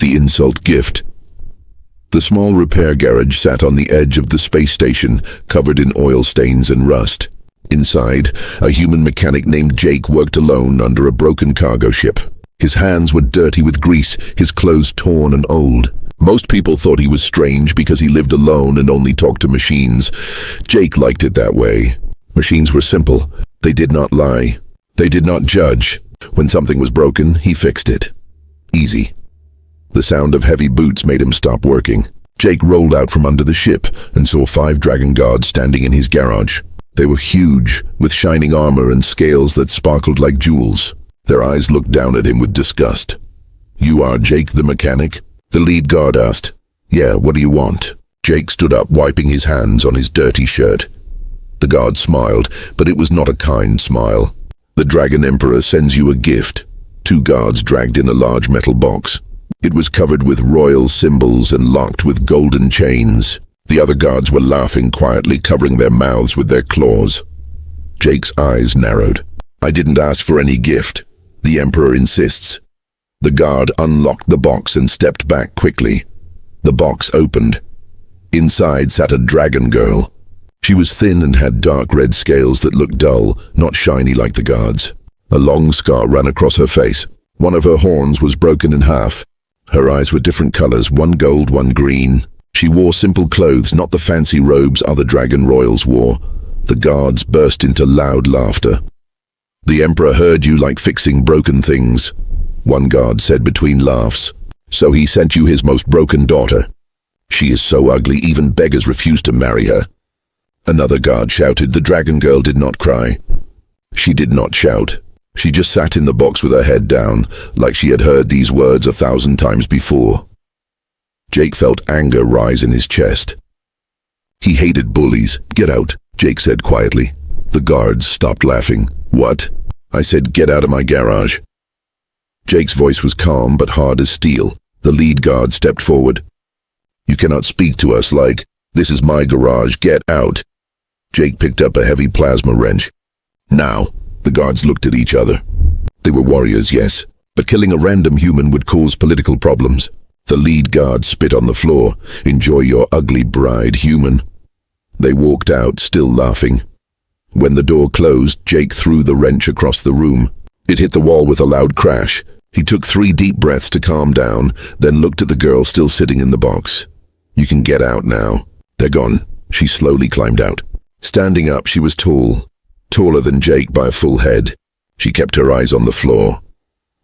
The insult gift. The small repair garage sat on the edge of the space station, covered in oil stains and rust. Inside, a human mechanic named Jake worked alone under a broken cargo ship. His hands were dirty with grease, his clothes torn and old. Most people thought he was strange because he lived alone and only talked to machines. Jake liked it that way. Machines were simple. They did not lie. They did not judge. When something was broken, he fixed it. Easy. The sound of heavy boots made him stop working. Jake rolled out from under the ship and saw 5 dragon guards standing in his garage. They were huge, with shining armor and scales that sparkled like jewels. Their eyes looked down at him with disgust. "You are Jake the mechanic?" the lead guard asked. "Yeah, what do you want?" Jake stood up, wiping his hands on his dirty shirt. The guard smiled, but it was not a kind smile. "The Dragon Emperor sends you a gift." 2 guards dragged in a large metal box. It was covered with royal symbols and locked with golden chains. The other guards were laughing quietly, covering their mouths with their claws. Jake's eyes narrowed. "I didn't ask for any gift. The Emperor insists." The guard unlocked the box and stepped back quickly. The box opened. Inside sat a dragon girl. She was thin and had dark red scales that looked dull, not shiny like the guards. A long scar ran across her face. One of her horns was broken in half. Her eyes were different colors, one gold, one green. She wore simple clothes, not the fancy robes other dragon royals wore. The guards burst into loud laughter. "The Emperor heard you like fixing broken things," one guard said between laughs. "So he sent you his most broken daughter. She is so ugly, even beggars refuse to marry her." Another guard shouted. The dragon girl did not cry. She did not shout. She just sat in the box with her head down, like she had heard these words 1,000 times before. Jake felt anger rise in his chest. He hated bullies. "Get out," Jake said quietly. The guards stopped laughing. "What?" "I said get out of my garage." Jake's voice was calm but hard as steel. The lead guard stepped forward. "You cannot speak to us like, this is my garage, get out." Jake picked up a heavy plasma wrench. "Now." The guards looked at each other. They were warriors, yes, but killing a random human would cause political problems. The lead guard spit on the floor. "Enjoy your ugly bride, human." They walked out, still laughing. When the door closed, Jake threw the wrench across the room. It hit the wall with a loud crash. He took 3 deep breaths to calm down, then looked at the girl still sitting in the box. "You can get out now." "They're gone." She slowly climbed out. Standing up, she was tall. Taller than Jake by a full head. She kept her eyes on the floor.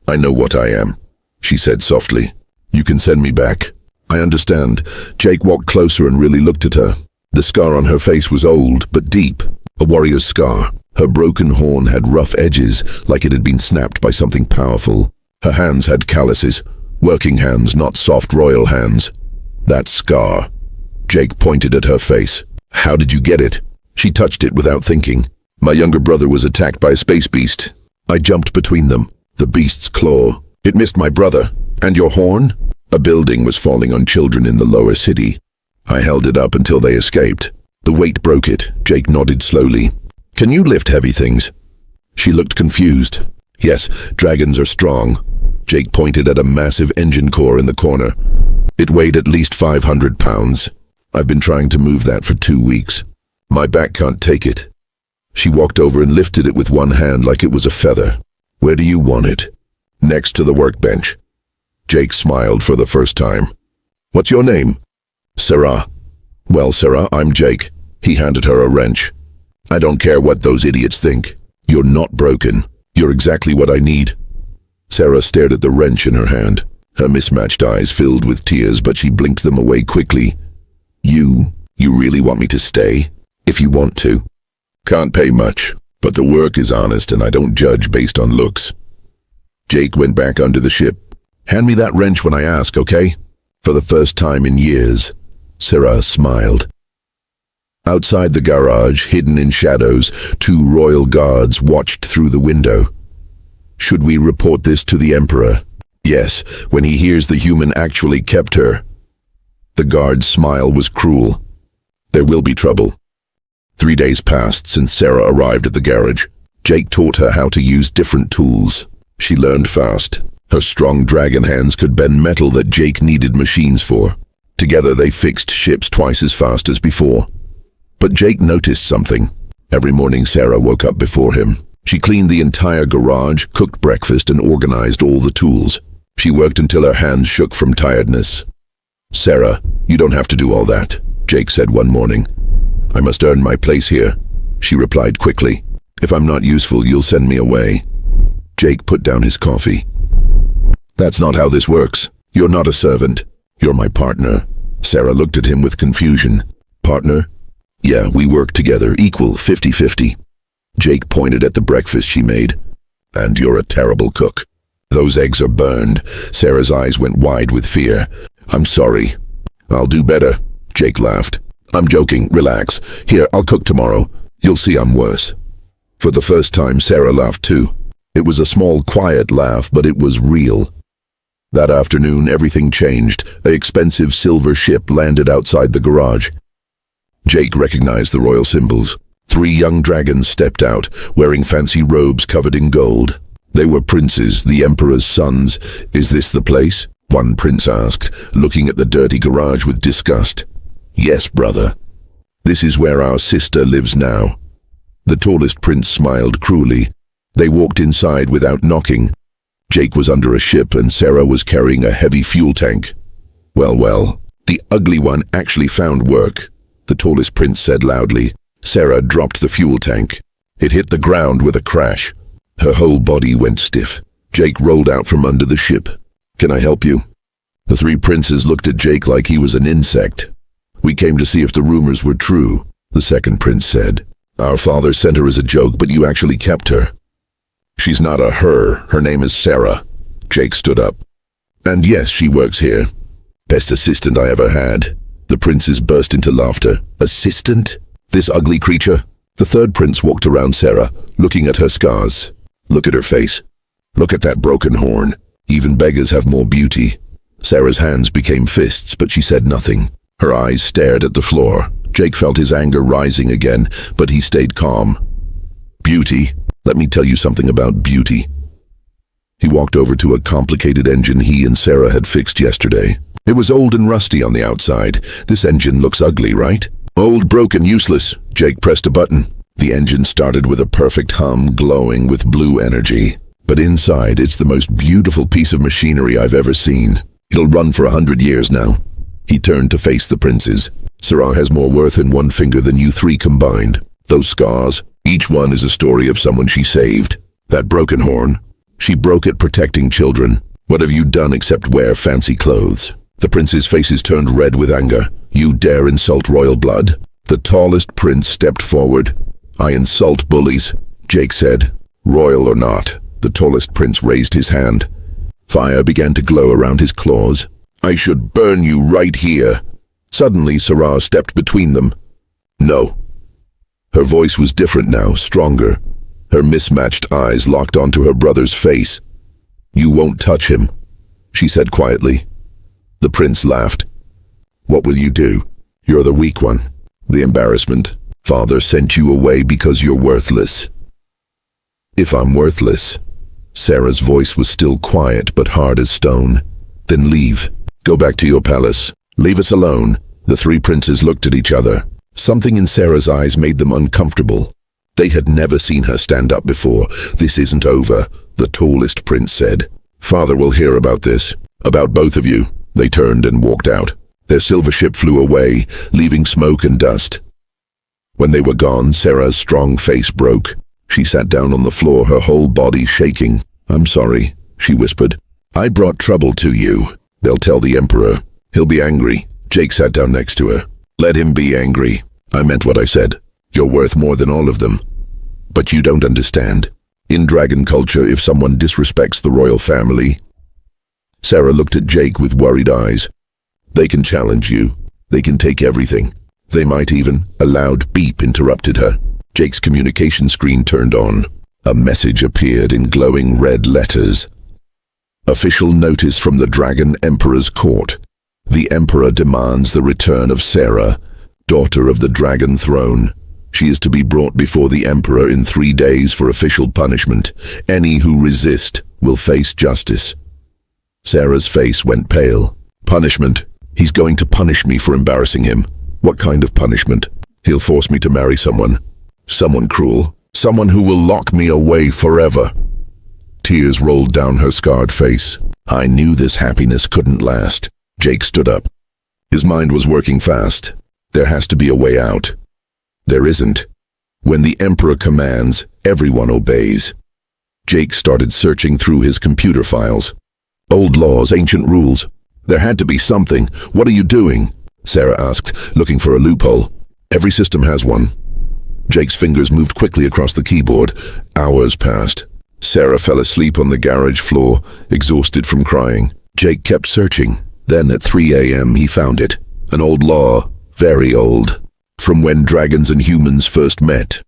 "I know what I am," she said softly. "You can send me back." "I understand." Jake walked closer and really looked at her. The scar on her face was old, but deep. A warrior's scar. Her broken horn had rough edges, like it had been snapped by something powerful. Her hands had calluses. Working hands, not soft royal hands. "That scar." Jake pointed at her face. "How did you get it?" She touched it without thinking. "My younger brother was attacked by a space beast. I jumped between them. The beast's claw. It missed my brother." "And your horn?" "A building was falling on children in the lower city. I held it up until they escaped. The weight broke it." Jake nodded slowly. "Can you lift heavy things?" She looked confused. "Yes, dragons are strong." Jake pointed at a massive engine core in the corner. It weighed at least 500 pounds. "I've been trying to move that for 2 weeks. My back can't take it." She walked over and lifted it with one hand like it was a feather. "Where do you want it?" "Next to the workbench." Jake smiled for the first time. "What's your name?" "Sarah." "Well, Sarah, I'm Jake." He handed her a wrench. "I don't care what those idiots think. You're not broken. You're exactly what I need." Sarah stared at the wrench in her hand. Her mismatched eyes filled with tears, but she blinked them away quickly. You really want me to stay?" "If you want to." "Can't pay much, but the work is honest and I don't judge based on looks." Jake went back under the ship. "Hand me that wrench when I ask, okay?" For the first time in years, Sarah smiled. Outside the garage, hidden in shadows, 2 royal guards watched through the window. "Should we report this to the Emperor?" "Yes, when he hears the human actually kept her." The guard's smile was cruel. "There will be trouble." 3 days passed since Sarah arrived at the garage. Jake taught her how to use different tools. She learned fast. Her strong dragon hands could bend metal that Jake needed machines for. Together they fixed ships twice as fast as before. But Jake noticed something. Every morning Sarah woke up before him. She cleaned the entire garage, cooked breakfast, and organized all the tools. She worked until her hands shook from tiredness. "Sarah, you don't have to do all that," Jake said one morning. "I must earn my place here," she replied quickly. "If I'm not useful, you'll send me away." Jake put down his coffee. "That's not how this works. You're not a servant. You're my partner." Sarah looked at him with confusion. "Partner?" "Yeah, we work together, equal, 50-50. Jake pointed at the breakfast she made. "And you're a terrible cook." "Those eggs are burned." Sarah's eyes went wide with fear. "I'm sorry. I'll do better." Jake laughed. "I'm joking, relax. Here, I'll cook tomorrow. You'll see I'm worse." For the first time, Sarah laughed too. It was a small, quiet laugh, but it was real. That afternoon, everything changed. An expensive silver ship landed outside the garage. Jake recognized the royal symbols. 3 young dragons stepped out, wearing fancy robes covered in gold. They were princes, the emperor's sons. "Is this the place?" one prince asked, looking at the dirty garage with disgust. "Yes, brother. This is where our sister lives now." The tallest prince smiled cruelly. They walked inside without knocking. Jake was under a ship and Sarah was carrying a heavy fuel tank. Well, the ugly one actually found work," the tallest prince said loudly. Sarah dropped the fuel tank. It hit the ground with a crash. Her whole body went stiff. Jake rolled out from under the ship. "Can I help you?" The 3 princes looked at Jake like he was an insect. "We came to see if the rumors were true," the second prince said. "Our father sent her as a joke, but you actually kept her." "She's not a her. Her name is Sarah." Jake stood up. "And yes, she works here. Best assistant I ever had." The princes burst into laughter. "Assistant? This ugly creature?" The third prince walked around Sarah, looking at her scars. "Look at her face. Look at that broken horn. Even beggars have more beauty." Sarah's hands became fists, but she said nothing. Her eyes stared at the floor. Jake felt his anger rising again, but he stayed calm. "Beauty? Let me tell you something about beauty." He walked over to a complicated engine he and Sarah had fixed yesterday. It was old and rusty on the outside. "This engine looks ugly, right?" "Old, broken, useless." Jake pressed a button. The engine started with a perfect hum, glowing with blue energy. "But inside, it's the most beautiful piece of machinery I've ever seen. It'll run for 100 years now." He turned to face the princes. "Sarah has more worth in one finger than you 3 combined. Those scars, each one is a story of someone she saved. That broken horn, she broke it protecting children. What have you done except wear fancy clothes?" The princes' faces turned red with anger. "You dare insult royal blood?" The tallest prince stepped forward. "I insult bullies," Jake said. "Royal or not." The tallest prince raised his hand. Fire began to glow around his claws. "I should burn you right here." Suddenly, Sarah stepped between them. "No." Her voice was different now, stronger. Her mismatched eyes locked onto her brother's face. "You won't touch him," she said quietly. The prince laughed. "What will you do? You're the weak one." The embarrassment. "Father sent you away because you're worthless." "If I'm worthless?" Sarah's voice was still quiet but hard as stone. "Then leave. Go back to your palace. Leave us alone." The 3 princes looked at each other. Something in Sarah's eyes made them uncomfortable. They had never seen her stand up before. "This isn't over," the tallest prince said. "Father will hear about this. About both of you." They turned and walked out. Their silver ship flew away, leaving smoke and dust. When they were gone, Sarah's strong face broke. She sat down on the floor, her whole body shaking. "I'm sorry," she whispered. "I brought trouble to you. They'll tell the emperor. He'll be angry." Jake sat down next to her. "Let him be angry. I meant what I said. You're worth more than all of them. But you don't understand. In dragon culture, if someone disrespects the royal family..." Sarah looked at Jake with worried eyes. "They can challenge you. They can take everything. They might even..." A loud beep interrupted her. Jake's communication screen turned on. A message appeared in glowing red letters. "Official notice from the Dragon Emperor's court. The Emperor demands the return of Sarah, daughter of the Dragon Throne. She is to be brought before the Emperor in 3 days for official punishment. Any who resist will face justice." Sarah's face went pale. Punishment. He's going to punish me for embarrassing him. What kind of punishment? He'll force me to marry someone. Someone cruel. Someone who will lock me away forever. Tears rolled down her scarred face. I knew this happiness couldn't last. Jake stood up. His mind was working fast. There has to be a way out. There isn't. When the Emperor commands, everyone obeys. Jake started searching through his computer files. Old laws, ancient rules. There had to be something. What are you doing? Sarah asked, looking for a loophole. Every system has one. Jake's fingers moved quickly across the keyboard. Hours passed. Sarah fell asleep on the garage floor, exhausted from crying. Jake kept searching. Then at 3 a.m. he found it. An old law, very old, from when dragons and humans first met.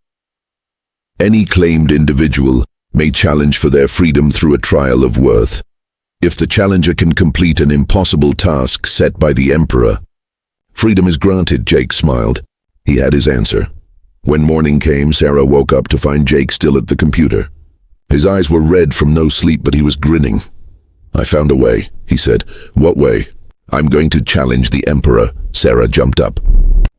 Any claimed individual may challenge for their freedom through a trial of worth. If the challenger can complete an impossible task set by the Emperor, freedom is granted. Jake smiled. He had his answer. When morning came, Sarah woke up to find Jake still at the computer. His eyes were red from no sleep, but he was grinning. I found a way, he said. What way? I'm going to challenge the Emperor. Sarah jumped up.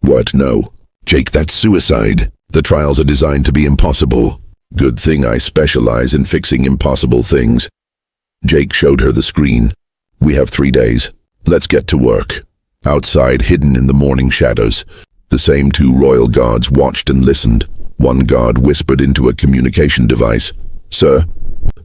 What? No. Jake, that's suicide. The trials are designed to be impossible. Good thing I specialize in fixing impossible things. Jake showed her the screen. We have 3 days. Let's get to work. Outside, hidden in the morning shadows, the same 2 royal guards watched and listened. One guard whispered into a communication device. Sir,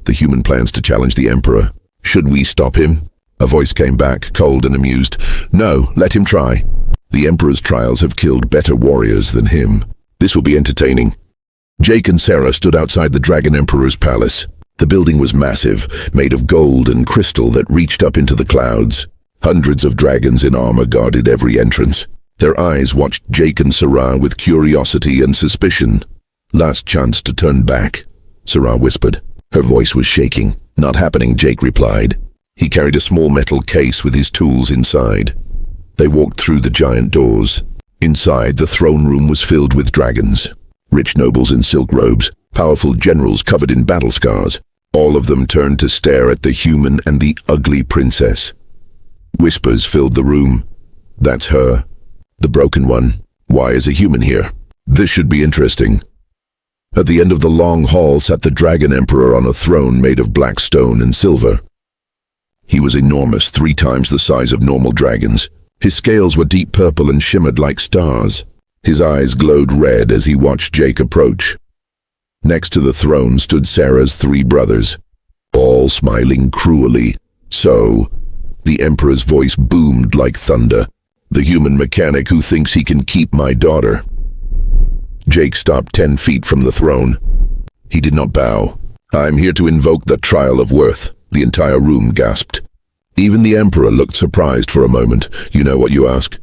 the human plans to challenge the Emperor. Should we stop him? A voice came back, cold and amused. No, let him try. The Emperor's trials have killed better warriors than him. This will be entertaining. Jake and Sarah stood outside the Dragon Emperor's palace. The building was massive, made of gold and crystal that reached up into the clouds. Hundreds of dragons in armor guarded every entrance. Their eyes watched Jake and Sarah with curiosity and suspicion. Last chance to turn back, Sarah whispered. Her voice was shaking. Not happening, Jake replied. He carried a small metal case with his tools inside. They walked through the giant doors. Inside, the throne room was filled with dragons. Rich nobles in silk robes, powerful generals covered in battle scars. All of them turned to stare at the human and the ugly princess. Whispers filled the room. That's her. The broken one. Why is a human here? This should be interesting. At the end of the long hall sat the Dragon Emperor on a throne made of black stone and silver. He was enormous, 3 times the size of normal dragons. His scales were deep purple and shimmered like stars. His eyes glowed red as he watched Jake approach. Next to the throne stood Sarah's 3 brothers, all smiling cruelly. So, the Emperor's voice boomed like thunder. The human mechanic who thinks he can keep my daughter. Jake stopped 10 feet from the throne. He did not bow. I'm here to invoke the trial of worth. The entire room gasped. Even the Emperor looked surprised for a moment. You know what you ask?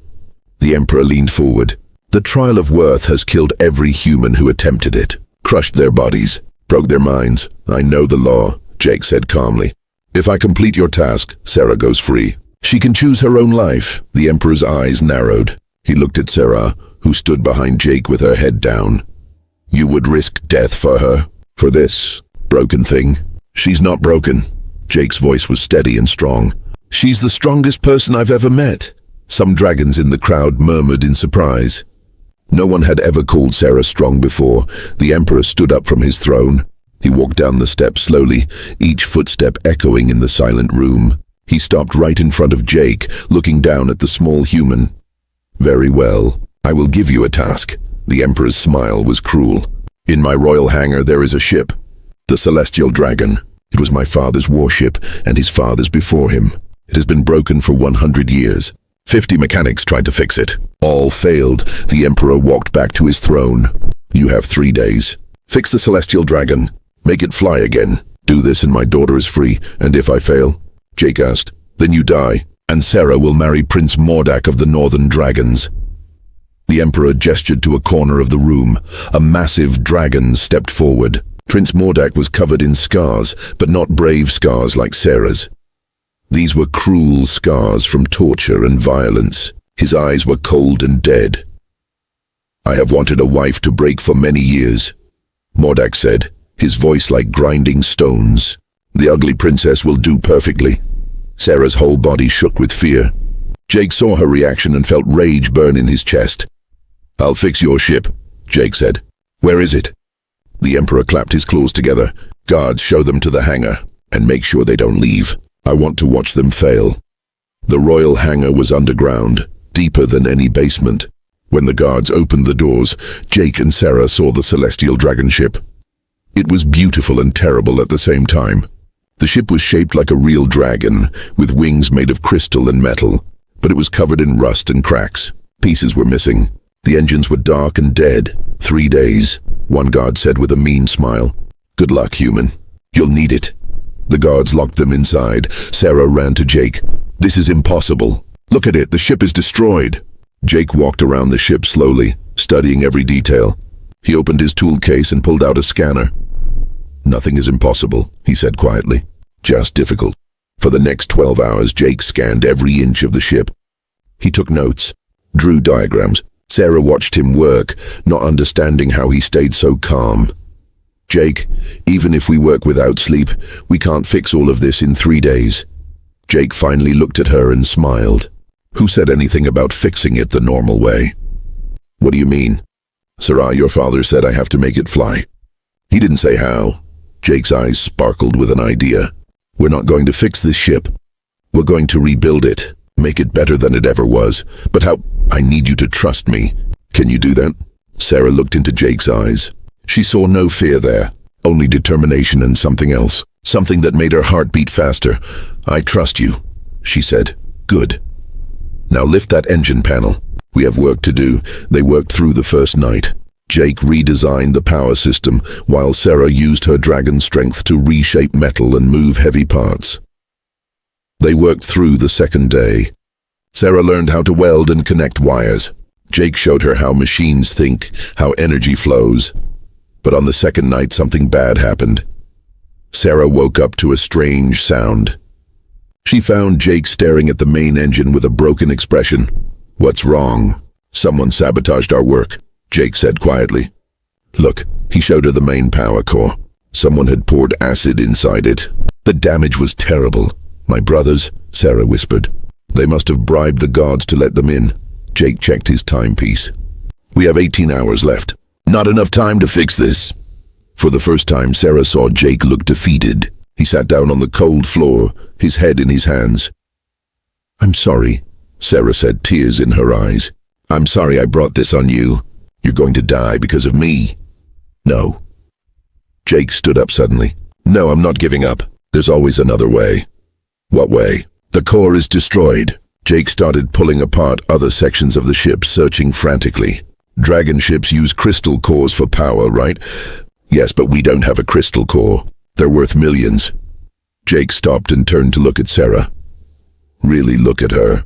The Emperor leaned forward. The trial of worth has killed every human who attempted it. Crushed their bodies. Broke their minds. I know the law, Jake said calmly. If I complete your task, Sarah goes free. She can choose her own life. The Emperor's eyes narrowed. He looked at Sarah, who stood behind Jake with her head down. You would risk death for her? For this broken thing? She's not broken. Jake's voice was steady and strong. She's the strongest person I've ever met. Some dragons in the crowd murmured in surprise. No one had ever called Sarah strong before. The Emperor stood up from his throne. He walked down the steps slowly, each footstep echoing in the silent room. He stopped right in front of Jake, looking down at the small human. Very well. I will give you a task. The Emperor's smile was cruel. In my royal hangar there is a ship, the Celestial Dragon. It was my father's warship and his father's before him. It has been broken for 100 years. 50 mechanics tried to fix it. All failed. The Emperor walked back to his throne. You have 3 days. Fix the Celestial Dragon. Make it fly again. Do this and my daughter is free. And if I fail? Jake asked. Then you die, and Sarah will marry Prince Mordak of the Northern Dragons. The Emperor gestured to a corner of the room. A massive dragon stepped forward. Prince Mordak was covered in scars, but not brave scars like Sarah's. These were cruel scars from torture and violence. His eyes were cold and dead. I have wanted a wife to break for many years, Mordak said, his voice like grinding stones. The ugly princess will do perfectly. Sarah's whole body shook with fear. Jake saw her reaction and felt rage burn in his chest. "I'll fix your ship," Jake said. "Where is it?" The Emperor clapped his claws together. "Guards, show them to the hangar, and make sure they don't leave. I want to watch them fail." The royal hangar was underground, deeper than any basement. When the guards opened the doors, Jake and Sarah saw the celestial dragon ship. It was beautiful and terrible at the same time. The ship was shaped like a real dragon, with wings made of crystal and metal, but it was covered in rust and cracks. Pieces were missing. The engines were dark and dead. 3 days, one guard said with a mean smile. "Good luck, human. You'll need it." The guards locked them inside. Sarah ran to Jake. "This is impossible. Look at it, the ship is destroyed." Jake walked around the ship slowly, studying every detail. He opened his tool case and pulled out a scanner. "Nothing is impossible," he said quietly. "Just difficult." For the next 12 hours, Jake scanned every inch of the ship. He took notes, drew diagrams. Sarah watched him work, not understanding how he stayed so calm. "Jake, even if we work without sleep, we can't fix all of this in 3 days." Jake finally looked at her and smiled. "Who said anything about fixing it the normal way?" "What do you mean?" "Sarah, your father said I have to make it fly." "He didn't say how." Jake's eyes sparkled with an idea. "We're not going to fix this ship. We're going to rebuild it, make it better than it ever was. But how? I need you to trust me. Can you do that?" Sarah looked into Jake's eyes. She saw no fear there, only determination and something else, something that made her heart beat faster. "I trust you," she said. "Good. Now lift that engine panel. We have work to do." They worked through the first night. Jake redesigned the power system, while Sarah used her dragon strength to reshape metal and move heavy parts. They worked through the second day. Sarah learned how to weld and connect wires. Jake showed her how machines think, how energy flows. But on the second night, something bad happened. Sarah woke up to a strange sound. She found Jake staring at the main engine with a broken expression. "What's wrong?" "Someone sabotaged our work," Jake said quietly. "Look," he showed her the main power core. Someone had poured acid inside it. The damage was terrible. "My brothers," Sarah whispered. "They must have bribed the guards to let them in." Jake checked his timepiece. "We have 18 hours left. Not enough time to fix this." For the first time, Sarah saw Jake look defeated. He sat down on the cold floor, his head in his hands. "I'm sorry," Sarah said, tears in her eyes. "I'm sorry I brought this on you. You're going to die because of me." "No." Jake stood up suddenly. "No, I'm not giving up. There's always another way." "What way?" "The core is destroyed." Jake started pulling apart other sections of the ship, searching frantically. "Dragon ships use crystal cores for power, right?" "Yes, but we don't have a crystal core. They're worth millions." Jake stopped and turned to look at Sarah. Really look at her.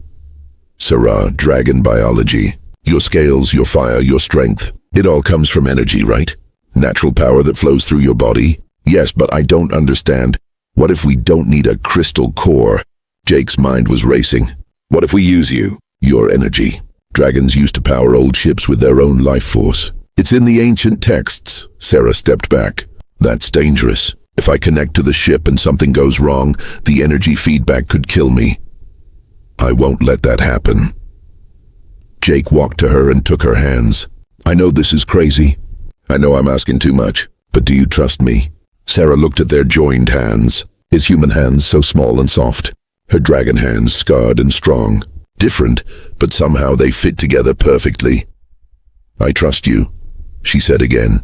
"Sarah, dragon biology. Your scales, your fire, your strength. It all comes from energy, right? Natural power that flows through your body." "Yes, but I don't understand. What if we don't need a crystal core?" Jake's mind was racing. "What if we use you? Your energy. Dragons used to power old ships with their own life force. It's in the ancient texts." Sarah stepped back. "That's dangerous. If I connect to the ship and something goes wrong, the energy feedback could kill me. I won't let that happen." Jake walked to her and took her hands. "I know this is crazy. I know I'm asking too much, but do you trust me?" Sarah looked at their joined hands, his human hands so small and soft, her dragon hands scarred and strong. Different, but somehow they fit together perfectly. "I trust you," she said again.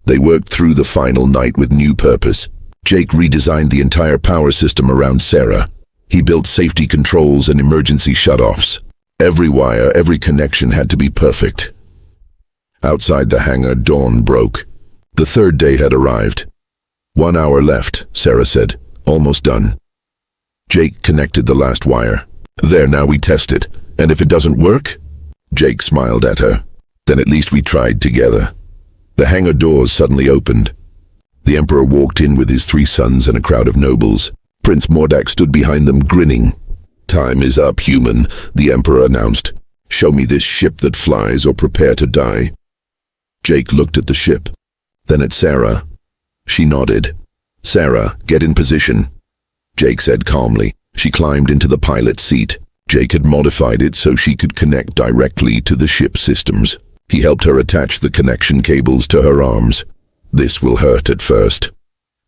They worked through the final night with new purpose. Jake redesigned the entire power system around Sarah. He built safety controls and emergency shutoffs. Every wire, every connection had to be perfect. Outside the hangar, dawn broke. The third day had arrived. 1 hour left, Sarah said. "Almost done." Jake connected the last wire. "There, now we test it. And if it doesn't work?" Jake smiled at her. "Then at least we tried together." The hangar doors suddenly opened. The Emperor walked in with his 3 sons and a crowd of nobles. Prince Mordak stood behind them, grinning. "Time is up, human," the Emperor announced. "Show me this ship that flies or prepare to die." Jake looked at the ship, then at Sarah. She nodded. "Sarah, get in position," Jake said calmly. She climbed into the pilot's seat. Jake had modified it so she could connect directly to the ship's systems. He helped her attach the connection cables to her arms. "This will hurt at first,"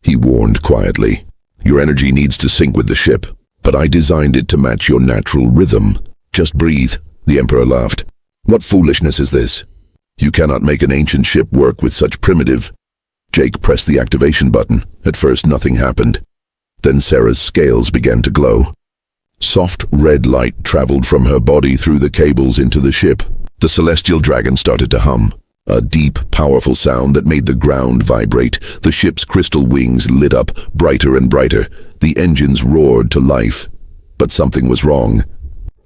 he warned quietly. "Your energy needs to sync with the ship, but I designed it to match your natural rhythm. Just breathe," the Emperor laughed. "What foolishness is this? You cannot make an ancient ship work with such primitive—" Jake pressed the activation button. At first nothing happened. Then Sarah's scales began to glow. Soft red light traveled from her body through the cables into the ship. The celestial dragon started to hum. A deep, powerful sound that made the ground vibrate. The ship's crystal wings lit up, brighter and brighter. The engines roared to life. But something was wrong.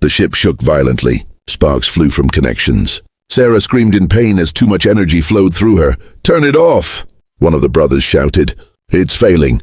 The ship shook violently. Sparks flew from connections. Sarah screamed in pain as too much energy flowed through her. "Turn it off!" one of the brothers shouted. "It's failing."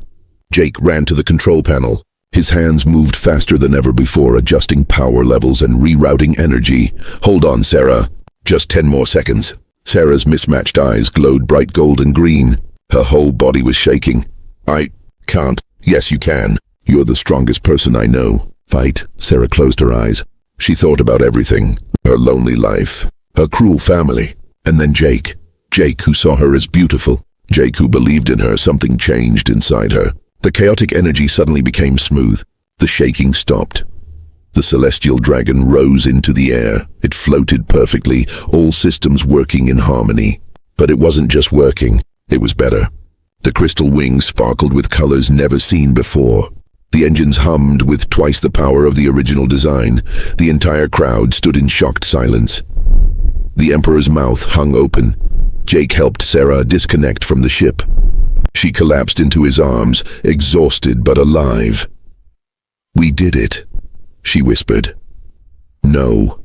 Jake ran to the control panel. His hands moved faster than ever before, adjusting power levels and rerouting energy. "Hold on, Sarah. Just 10 more seconds." Sarah's mismatched eyes glowed bright gold and green. Her whole body was shaking. "I can't." "Yes, you can. You're the strongest person I know." "Fight." Sarah closed her eyes. She thought about everything. Her lonely life. Her cruel family. And then Jake. Jake, who saw her as beautiful. Jake, who believed in her. Something changed inside her. The chaotic energy suddenly became smooth. The shaking stopped. The celestial dragon rose into the air. It floated perfectly, all systems working in harmony. But it wasn't just working, it was better. The crystal wings sparkled with colors never seen before. The engines hummed with twice the power of the original design. The entire crowd stood in shocked silence. The Emperor's mouth hung open. Jake helped Sarah disconnect from the ship. She collapsed into his arms, exhausted but alive. "We did it," she whispered. "No,"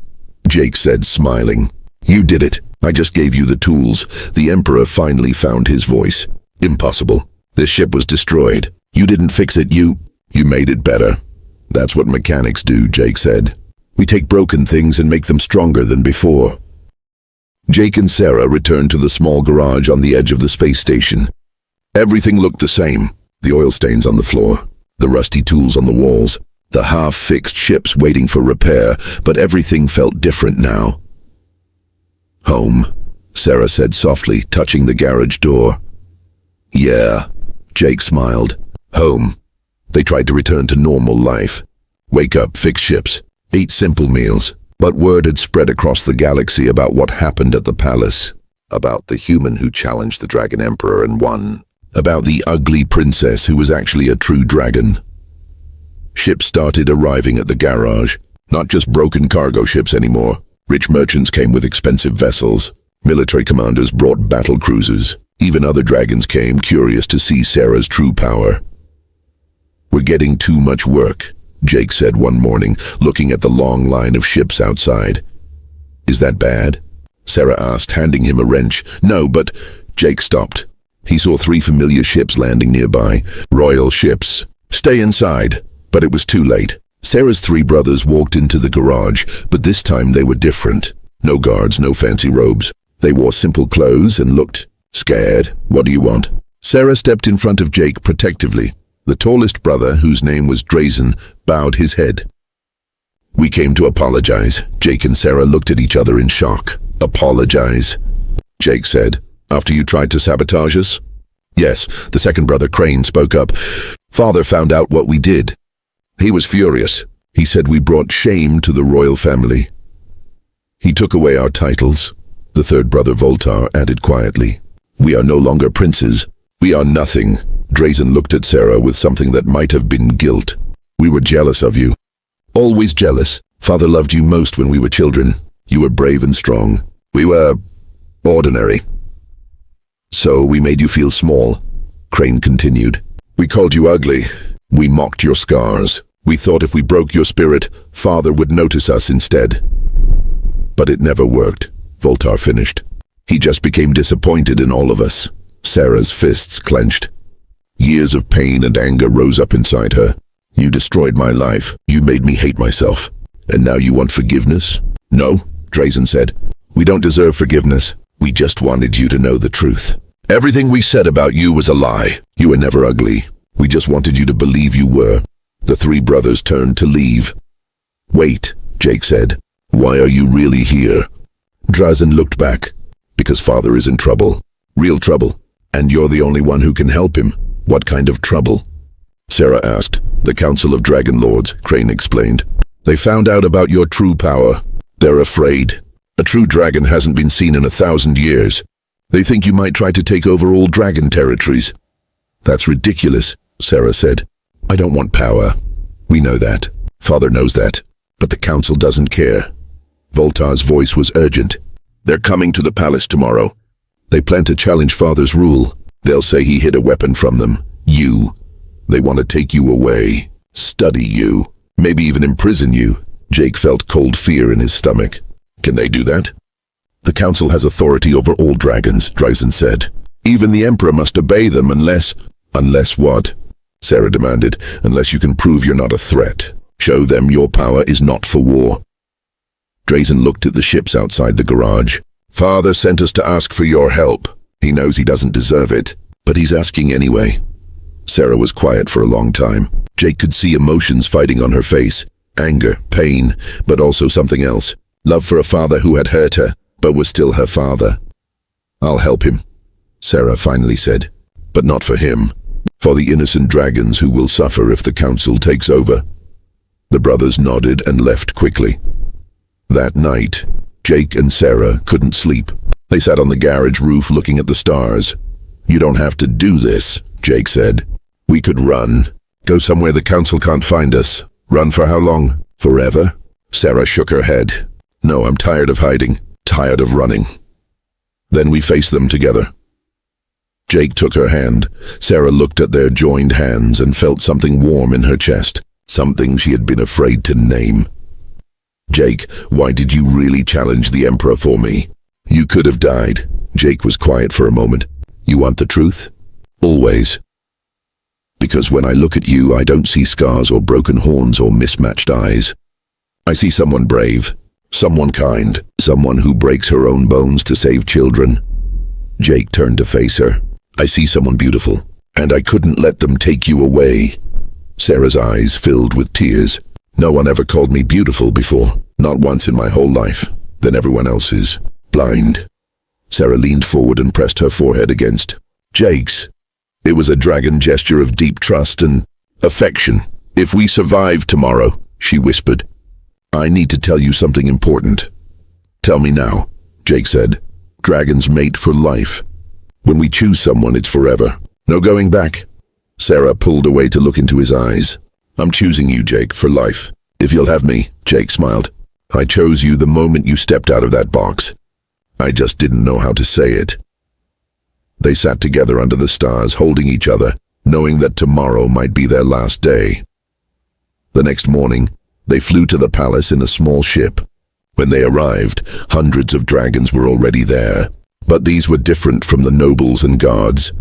Jake said, smiling. "You did it. I just gave you the tools." The Emperor finally found his voice. "Impossible. This ship was destroyed. You didn't fix it. You made it better." "That's what mechanics do," Jake said. "We take broken things and make them stronger than before." Jake and Sarah returned to the small garage on the edge of the space station. Everything looked the same. The oil stains on the floor, the rusty tools on the walls, the half-fixed ships waiting for repair, but everything felt different now. "Home," Sarah said softly, touching the garage door. "Yeah," Jake smiled. "Home." They tried to return to normal life. Wake up, fix ships, eat simple meals. But word had spread across the galaxy about what happened at the palace. About the human who challenged the Dragon Emperor and won. About the ugly princess who was actually a true dragon. Ships started arriving at the garage. Not just broken cargo ships anymore. Rich merchants came with expensive vessels. Military commanders brought battle cruisers. Even other dragons came, curious to see Sarah's true power. "We're getting too much work," Jake said one morning, looking at the long line of ships outside. "Is that bad?" Sarah asked, handing him a wrench. "No, but—" Jake stopped. He saw 3 familiar ships landing nearby. Royal ships. "Stay inside." But it was too late. Sarah's 3 brothers walked into the garage, but this time they were different. No guards, no fancy robes. They wore simple clothes and looked scared. "What do you want?" Sarah stepped in front of Jake protectively. The tallest brother, whose name was Drazen, bowed his head. "We came to apologize." Jake and Sarah looked at each other in shock. "Apologize?" Jake said. "After you tried to sabotage us?" "Yes," the second brother, Crane, spoke up. "Father found out what we did. He was furious. He said we brought shame to the royal family. He took away our titles." The third brother, Voltar, added quietly. "We are no longer princes. We are nothing." Drazen looked at Sarah with something that might have been guilt. "We were jealous of you." "Always jealous. Father loved you most when we were children. You were brave and strong. We were ordinary. So we made you feel small," Crane continued. "We called you ugly. We mocked your scars. We thought if we broke your spirit, Father would notice us instead. But it never worked," Voltar finished. "He just became disappointed in all of us." Sarah's fists clenched. Years of pain and anger rose up inside her. "You destroyed my life. You made me hate myself. And now you want forgiveness?" "No," Drazen said. "We don't deserve forgiveness. We just wanted you to know the truth. Everything we said about you was a lie. You were never ugly. We just wanted you to believe you were." The three brothers turned to leave. "Wait," Jake said. "Why are you really here?" Drazen looked back. "Because father is in trouble. Real trouble. And you're the only one who can help him." "What kind of trouble?" Sarah asked. "The Council of Dragon Lords," Crane explained. "They found out about your true power. They're afraid. A true dragon hasn't been seen in 1,000 years. They think you might try to take over all dragon territories." "That's ridiculous," Sarah said. "I don't want power. We know that. Father knows that. But the Council doesn't care." Voltar's voice was urgent. "They're coming to the palace tomorrow. They plan to challenge Father's rule. They'll say he hid a weapon from them. You. They want to take you away. Study you. Maybe even imprison you." Jake felt cold fear in his stomach. "Can they do that?" "The Council has authority over all dragons," Drazen said. "Even the Emperor must obey them unless—" "Unless what?" Sarah demanded. "Unless you can prove you're not a threat. Show them your power is not for war." Drazen looked at the ships outside the garage. "Father sent us to ask for your help. He knows he doesn't deserve it, but he's asking anyway." Sarah was quiet for a long time. Jake could see emotions fighting on her face. Anger, pain, but also something else. Love for a father who had hurt her, but was still her father. "I'll help him," Sarah finally said. "But not for him. For the innocent dragons who will suffer if the Council takes over." The brothers nodded and left quickly. That night, Jake and Sarah couldn't sleep. They sat on the garage roof looking at the stars. "You don't have to do this," Jake said. "We could run. Go somewhere the Council can't find us. Run for how long? Forever?" Sarah shook her head. "No, I'm tired of hiding. Tired of running." Then we faced them together. Jake took her hand. Sarah looked at their joined hands and felt something warm in her chest. Something she had been afraid to name. "Jake, why did you really challenge the Emperor for me?" "You could have died." Jake was quiet for a moment. "You want the truth?" "Always." "Because when I look at you, I don't see scars or broken horns or mismatched eyes. I see someone brave, someone kind, someone who breaks her own bones to save children." Jake turned to face her. "I see someone beautiful, and I couldn't let them take you away." Sarah's eyes filled with tears. "No one ever called me beautiful before, not once in my whole life. Then everyone else is blind." Sarah leaned forward and pressed her forehead against Jake's. It was a dragon gesture of deep trust and affection. "If we survive tomorrow," she whispered, "I need to tell you something important." "Tell me now," Jake said. "Dragons mate for life. When we choose someone, it's forever. No going back." Sarah pulled away to look into his eyes. "I'm choosing you, Jake, for life. If you'll have me," Jake smiled. "I chose you the moment you stepped out of that box. I just didn't know how to say it." They sat together under the stars, holding each other, knowing that tomorrow might be their last day. The next morning, they flew to the palace in a small ship. When they arrived, hundreds of dragons were already there. But these were different from the nobles and guards.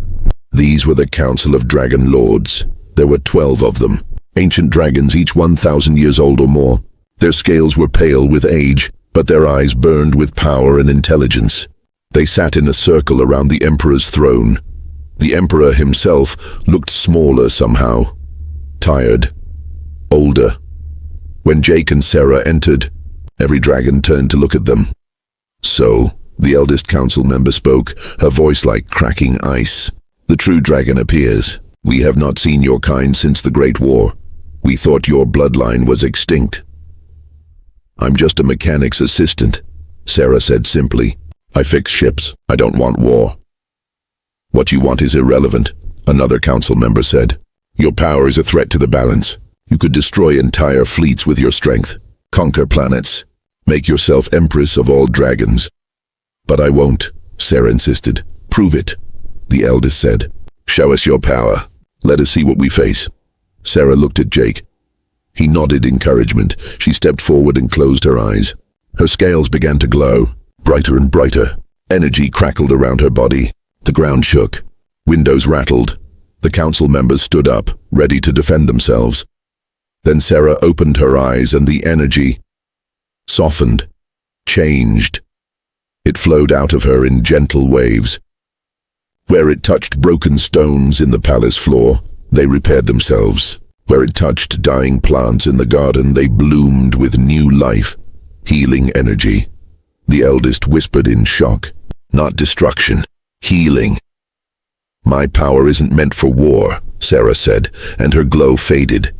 These were the Council of Dragon Lords. There were 12 of them. Ancient dragons, each 1,000 years old or more. Their scales were pale with age, but their eyes burned with power and intelligence. They sat in a circle around the Emperor's throne. The Emperor himself looked smaller somehow. Tired. Older. When Jake and Sarah entered, every dragon turned to look at them. "So," the eldest council member spoke, her voice like cracking ice. "The true dragon appears. We have not seen your kind since the Great War. We thought your bloodline was extinct." "I'm just a mechanic's assistant," Sarah said simply. "I fix ships. I don't want war." "What you want is irrelevant," another council member said. "Your power is a threat to the balance. You could destroy entire fleets with your strength, conquer planets, make yourself empress of all dragons." "But I won't," Sarah insisted. "Prove it," the eldest said. "Show us your power. Let us see what we face." Sarah looked at Jake. He nodded encouragement. She stepped forward and closed her eyes. Her scales began to glow, brighter and brighter. Energy crackled around her body. The ground shook. Windows rattled. The council members stood up, ready to defend themselves. Then Sarah opened her eyes and the energy softened, changed. It flowed out of her in gentle waves. Where it touched broken stones in the palace floor, they repaired themselves. Where it touched dying plants in the garden, they bloomed with new life, healing energy. The eldest whispered in shock. Not destruction, healing. My power isn't meant for war, Sarah said, and her glow faded.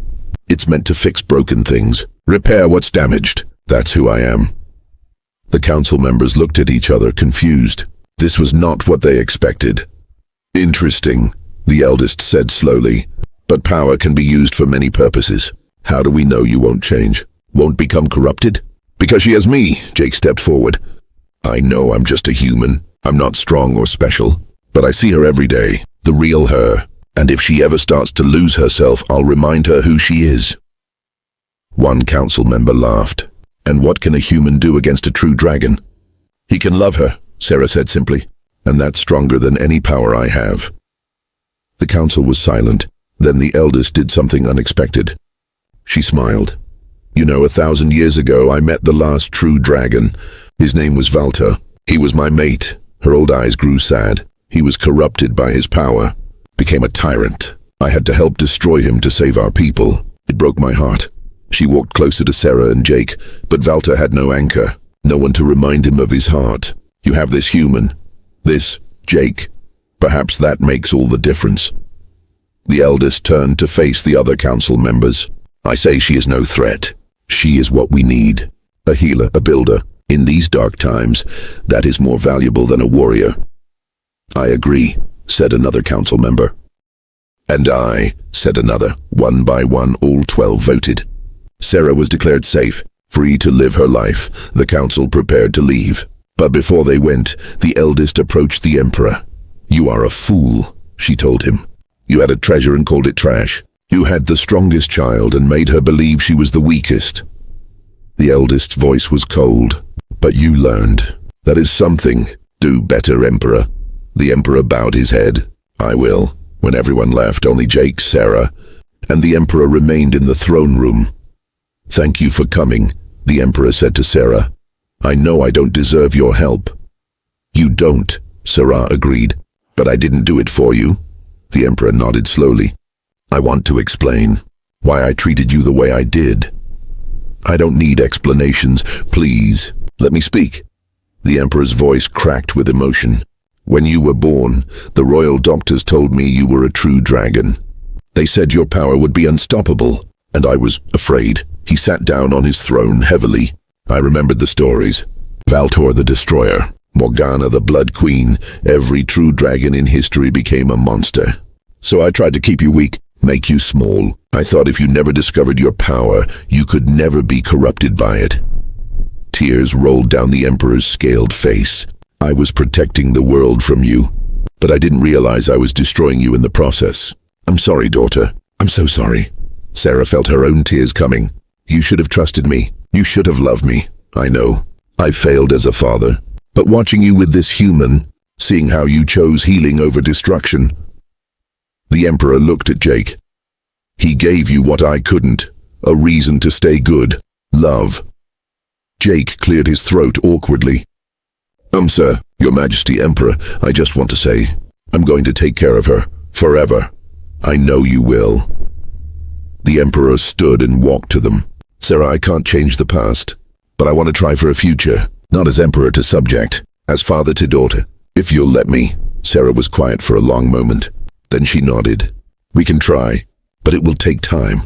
It's meant to fix broken things, repair what's damaged. That's who I am. The council members looked at each other, confused. This was not what they expected. Interesting, the eldest said slowly. But power can be used for many purposes. How do we know you won't change? Won't become corrupted? Because she has me, Jake stepped forward. I know I'm just a human. I'm not strong or special. But I see her every day, the real her. And if she ever starts to lose herself, I'll remind her who she is. One council member laughed. And what can a human do against a true dragon? He can love her, Sarah said simply. And that's stronger than any power I have. The council was silent. Then the eldest did something unexpected. She smiled. You know, 1,000 years ago, I met the last true dragon. His name was Valter. He was my mate. Her old eyes grew sad. He was corrupted by his power, became a tyrant. I had to help destroy him to save our people. It broke my heart. She walked closer to Sarah and Jake, but Valter had no anchor, no one to remind him of his heart. You have this human, this Jake. Perhaps that makes all the difference. The eldest turned to face the other council members. I say she is no threat. She is what we need. A healer, a builder. In these dark times, that is more valuable than a warrior. I agree, said another council member. And I, said another. One by one, all 12 voted. Sarah was declared safe, free to live her life. The council prepared to leave. But before they went, the eldest approached the emperor. You are a fool, she told him. You had a treasure and called it trash. You had the strongest child and made her believe she was the weakest. The eldest's voice was cold. But you learned. That is something. Do better, Emperor. The Emperor bowed his head. I will. When everyone left, only Jake, Sarah, and the Emperor remained in the throne room. Thank you for coming, the Emperor said to Sarah. I know I don't deserve your help. You don't, Sarah agreed. But I didn't do it for you. The Emperor nodded slowly. I want to explain why I treated you the way I did. I don't need explanations. Please, let me speak. The Emperor's voice cracked with emotion. When you were born, the royal doctors told me you were a true dragon. They said your power would be unstoppable, and I was afraid. He sat down on his throne heavily. I remembered the stories. Valtor the Destroyer, Morgana the Blood Queen, every true dragon in history became a monster. So I tried to keep you weak, make you small. I thought if you never discovered your power, you could never be corrupted by it. Tears rolled down the Emperor's scaled face. I was protecting the world from you, but I didn't realize I was destroying you in the process. I'm sorry, daughter. I'm so sorry. Sarah felt her own tears coming. You should have trusted me. You should have loved me. I know. I failed as a father. But watching you with this human, seeing how you chose healing over destruction. The Emperor looked at Jake. He gave you what I couldn't, a reason to stay good, love. Jake cleared his throat awkwardly. Sir, Your Majesty Emperor, I just want to say, I'm going to take care of her, forever. I know you will. The Emperor stood and walked to them. Sarah, I can't change the past, but I want to try for a future, not as Emperor to subject, as father to daughter. If you'll let me. Sarah was quiet for a long moment. Then she nodded. We can try, but it will take time.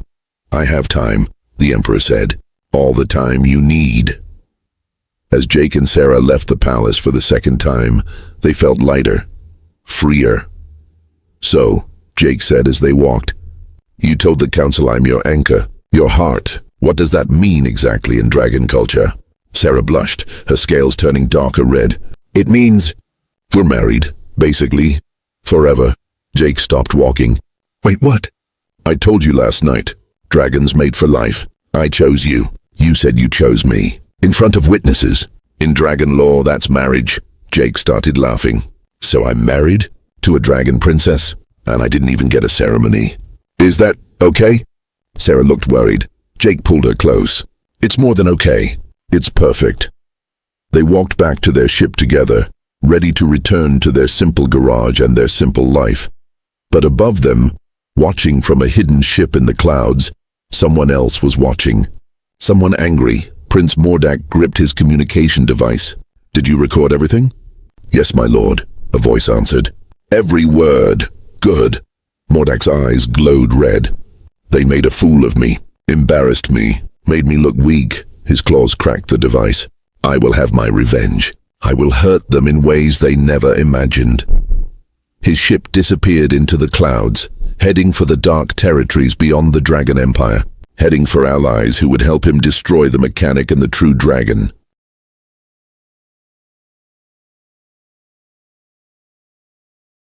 I have time, the Emperor said. All the time you need. As Jake and Sarah left the palace for the second time, they felt lighter, freer. So, Jake said as they walked, you told the council I'm your anchor, your heart. What does that mean exactly in dragon culture? Sarah blushed, her scales turning darker red. It means we're married, basically, forever. Jake stopped walking. Wait, what? I told you last night. Dragons made for life. I chose you. You said you chose me. In front of witnesses. In dragon law, that's marriage. Jake started laughing. So I'm married? To a dragon princess? And I didn't even get a ceremony. Is that okay? Sarah looked worried. Jake pulled her close. It's more than okay. It's perfect. They walked back to their ship together, ready to return to their simple garage and their simple life. But above them, watching from a hidden ship in the clouds. Someone else was watching. Someone angry. Prince Mordak gripped his communication device. "Did you record everything?" "Yes, my lord," a voice answered. "Every word. Good." Mordak's eyes glowed red. "They made a fool of me, embarrassed me, made me look weak." His claws cracked the device. "I will have my revenge. I will hurt them in ways they never imagined." His ship disappeared into the clouds, heading for the dark territories beyond the Dragon Empire, heading for allies who would help him destroy the mechanic and the true dragon.